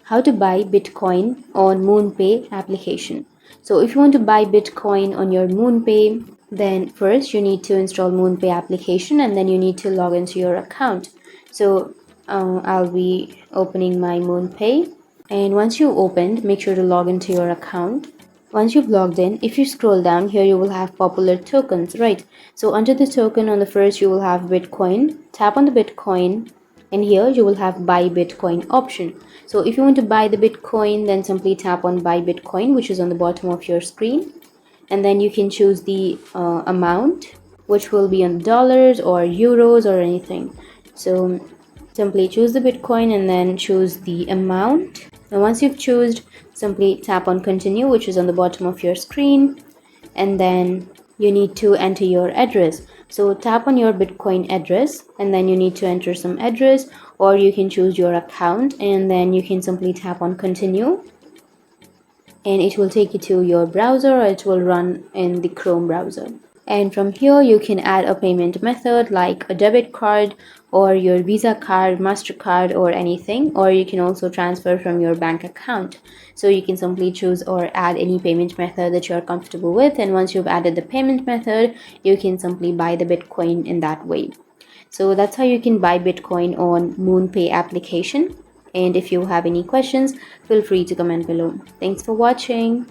how to buy Bitcoin on MoonPay application. So if you want to buy Bitcoin on your MoonPay, then first you need to install MoonPay application and then you need to log into your account. So I'll be opening my MoonPay, and once you opened, make sure to log into your account. Once you've logged in, if you scroll down here, you will have popular tokens, right? So under the token on the first, you will have Bitcoin. Tap on the Bitcoin, and here you will have buy Bitcoin option. So if you want to buy the Bitcoin, then simply tap on buy Bitcoin, which is on the bottom of your screen, and then you can choose the amount, which will be in dollars or euros or anything. So simply choose the Bitcoin and then choose the amount. And once you've chosen, simply tap on continue, which is on the bottom of your screen, and then you need to enter your address. So tap on your Bitcoin address and then you need to enter some address, or you can choose your account and then you can simply tap on continue, and it will take you to your browser, or it will run in the Chrome browser. And from here you can add a payment method like a debit card or your Visa card, MasterCard, or anything, or you can also transfer from your bank account. So you can simply choose or add any payment method that you're comfortable with, and once you've added the payment method, you can simply buy the Bitcoin in that way. So that's how you can buy Bitcoin on MoonPay application. And if you have any questions, feel free to comment below. Thanks for watching.